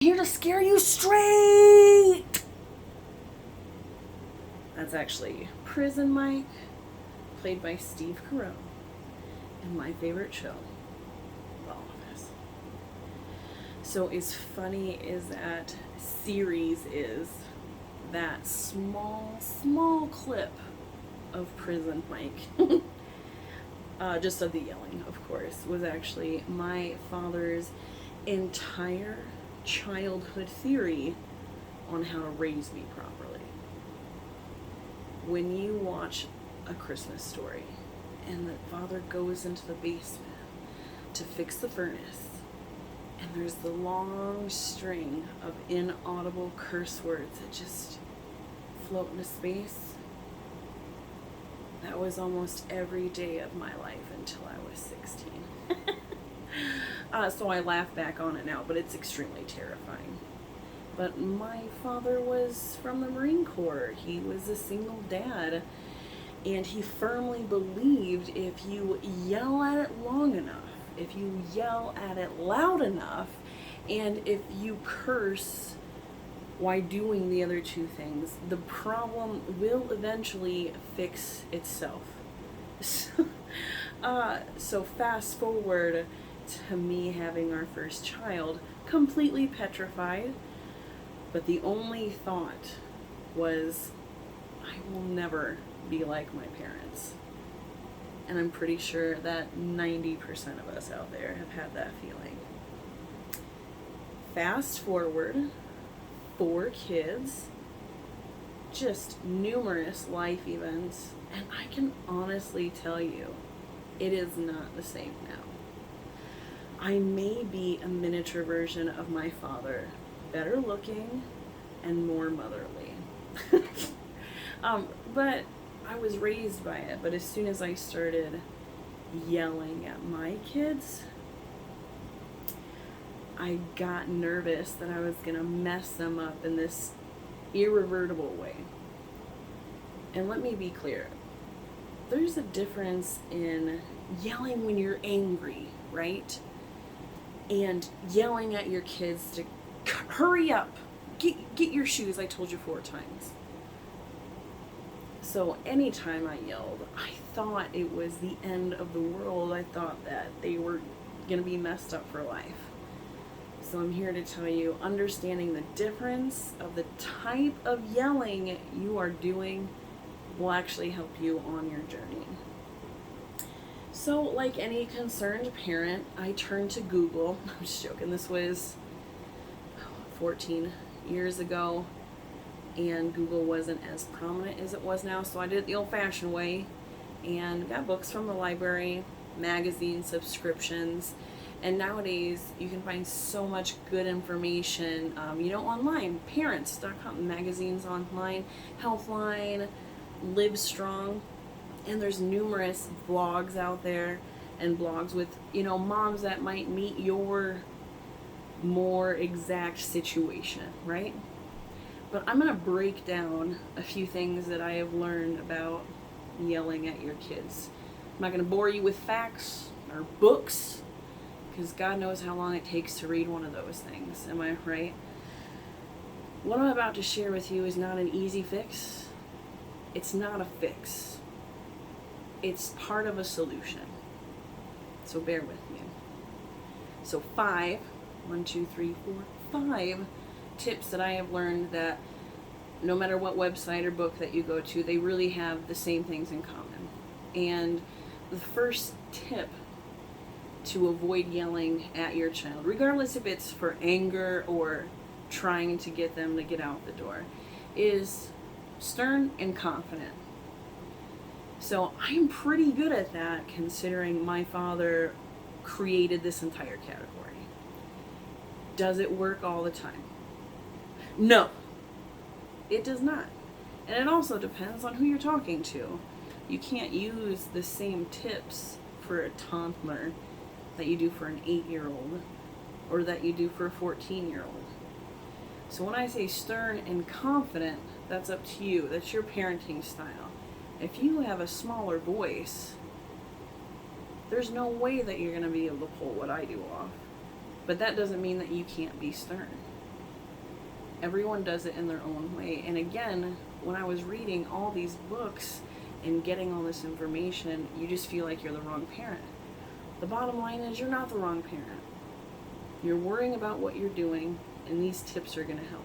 Here to scare you straight. That's actually Prison Mike, played by Steve Carell, in my favorite show, The Office. So as funny as that series is, that small clip of Prison Mike, just of the yelling, of course, was actually my father's entire childhood theory on how to raise me properly. When you watch A Christmas Story and the father goes into the basement to fix the furnace, and there's the long string of inaudible curse words that just float into space, that was almost every day of my life until I was 16. So I laugh back on it now, but it's extremely terrifying. But my father was from the Marine Corps. He was a single dad, and he firmly believed if you yell at it long enough, if you yell at it loud enough, and if you curse while doing the other two things, the problem will eventually fix itself. So fast forward to me having our first child, completely petrified, but the only thought was, I will never be like my parents. And I'm pretty sure that 90% of us out there have had that feeling. Fast forward, 4 kids, just numerous life events, and I can honestly tell you, it is not the same now. I may be a miniature version of my father, better looking and more motherly. But I was raised by it. But as soon as I started yelling at my kids, I got nervous that I was gonna mess them up in this irreversible way. And let me be clear, there's a difference in yelling when you're angry, right? And yelling at your kids to hurry up, get your shoes, I told you 4 times. So anytime I yelled, I thought it was the end of the world. I thought that they were gonna be messed up for life. So I'm here to tell you, understanding the difference of the type of yelling you are doing will actually help you on your journey. So, like any concerned parent, I turned to Google. I'm just joking. This was 14 years ago, and Google wasn't as prominent as it was now. So I did it the old-fashioned way and got books from the library, magazine subscriptions, and nowadays you can find so much good information, online, parents.com, magazines online, Healthline, Livestrong. And there's numerous blogs out there and blogs with, moms that might meet your more exact situation, right? But I'm going to break down a few things that I have learned about yelling at your kids. I'm not going to bore you with facts or books, because God knows how long it takes to read one of those things. Am I right? What I'm about to share with you is not an easy fix. It's not a fix. It's part of a solution. So bear with me. So 5 tips that I have learned that no matter what website or book that you go to, they really have the same things in common. And the first tip to avoid yelling at your child, regardless if it's for anger or trying to get them to get out the door, is stern and confident. So I'm pretty good at that, considering my father created this entire category. Does it work all the time? No, it does not. And it also depends on who you're talking to. You can't use the same tips for a toddler that you do for an 8-year-old or that you do for a 14-year-old. So when I say stern and confident, that's up to you. That's your parenting style. If you have a smaller voice, there's no way that you're going to be able to pull what I do off. But that doesn't mean that you can't be stern. Everyone does it in their own way. And again, when I was reading all these books and getting all this information, you just feel like you're the wrong parent. The bottom line is you're not the wrong parent. You're worrying about what you're doing, and these tips are going to help.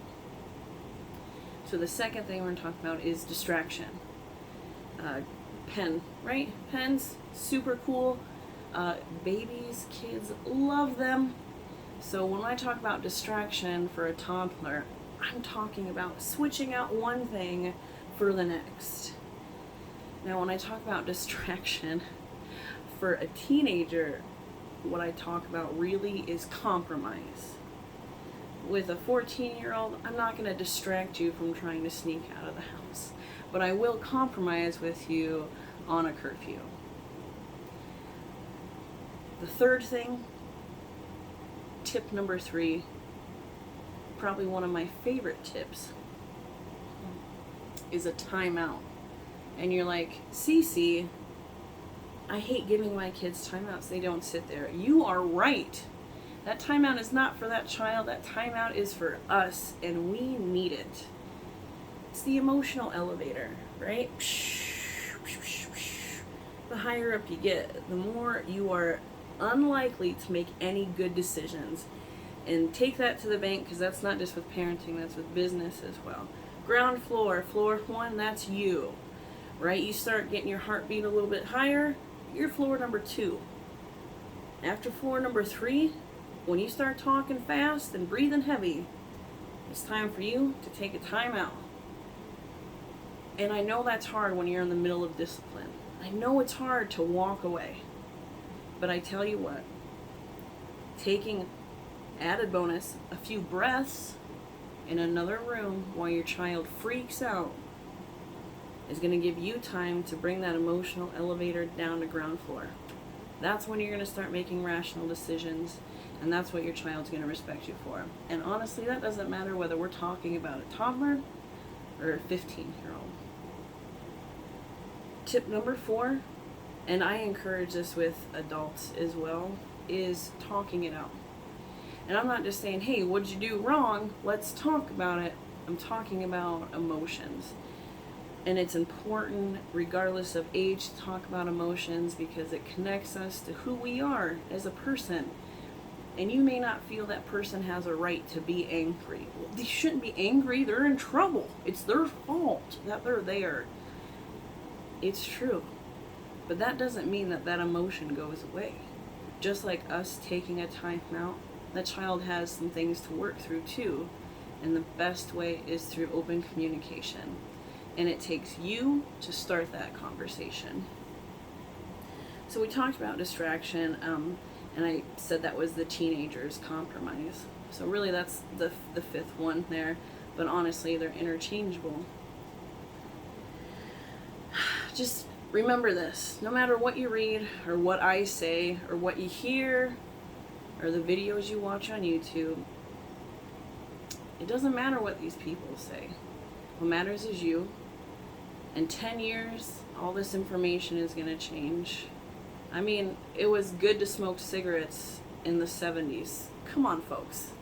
So the second thing we're going to talk about is distraction. Pen, right? Pens, super cool. Babies, kids love them. So when I talk about distraction for a toddler, I'm talking about switching out one thing for the next. Now when I talk about distraction for a teenager, what I talk about really is compromise. With a 14-year-old, I'm not going to distract you from trying to sneak out of the house, but I will compromise with you on a curfew. The third thing, tip number 3, probably one of my favorite tips, is a timeout. And you're like, Cece, I hate giving my kids timeouts. They don't sit there. You are right. That timeout is not for that child. That timeout is for us, and we need it. It's the emotional elevator, right? The higher up you get, the more you are unlikely to make any good decisions. And take that to the bank, because that's not just with parenting, that's with business as well. Ground floor, floor 1, that's you, right? You start getting your heartbeat a little bit higher, you're floor number 2. After floor number 3, when you start talking fast and breathing heavy, it's time for you to take a time out. And I know that's hard when you're in the middle of discipline. I know it's hard to walk away. But I tell you what, taking, added bonus, a few breaths in another room while your child freaks out is going to give you time to bring that emotional elevator down to ground floor. That's when you're going to start making rational decisions, and that's what your child's going to respect you for. And honestly, that doesn't matter whether we're talking about a toddler or a 15-year-old. Tip number 4, and I encourage this with adults as well, is talking it out. And I'm not just saying, hey, what'd you do wrong? Let's talk about it. I'm talking about emotions. And it's important, regardless of age, to talk about emotions because it connects us to who we are as a person. And you may not feel that person has a right to be angry. Well, they shouldn't be angry. They're in trouble. It's their fault that they're there. It's true. But that doesn't mean that that emotion goes away. Just like us taking a time out, the child has some things to work through too. And the best way is through open communication. And it takes you to start that conversation. So we talked about distraction, and I said that was the teenager's compromise. So really that's the fifth one there, but honestly they're interchangeable. Just remember this, no matter what you read or what I say or what you hear or the videos you watch on YouTube, it doesn't matter what these people say. What matters is you. In 10 years, all this information is going to change. I mean, it was good to smoke cigarettes in the 70s. Come on, folks.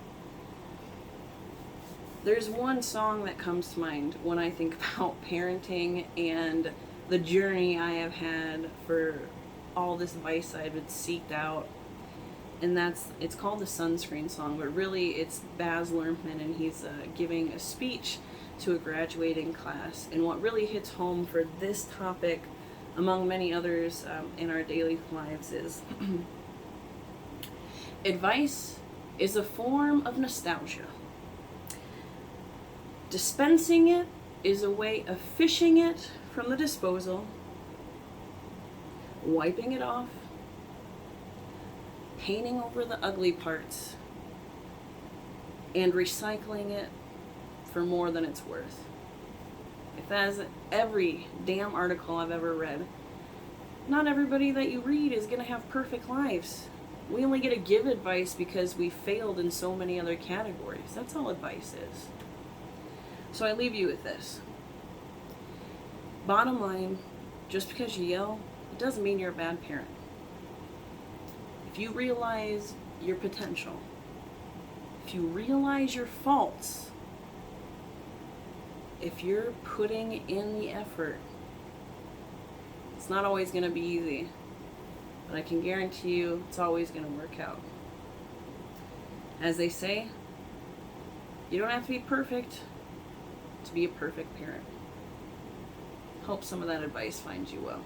There's one song that comes to mind when I think about parenting and the journey I have had for all this vice I've seeked out. And it's called the Sunscreen Song, but really it's Baz Luhrmann, and he's giving a speech to a graduating class. And what really hits home for this topic, among many others in our daily lives, is advice is a form of nostalgia. Dispensing it is a way of fishing it from the disposal, wiping it off, painting over the ugly parts, and recycling it for more than it's worth. If that is every damn article I've ever read, not everybody that you read is going to have perfect lives. We only get to give advice because we failed in so many other categories. That's all advice is. So I leave you with this. Bottom line, just because you yell, it doesn't mean you're a bad parent. If you realize your potential, if you realize your faults, if you're putting in the effort, it's not always going to be easy, but I can guarantee you it's always going to work out. As they say, you don't have to be perfect to be a perfect parent. Hope some of that advice finds you well.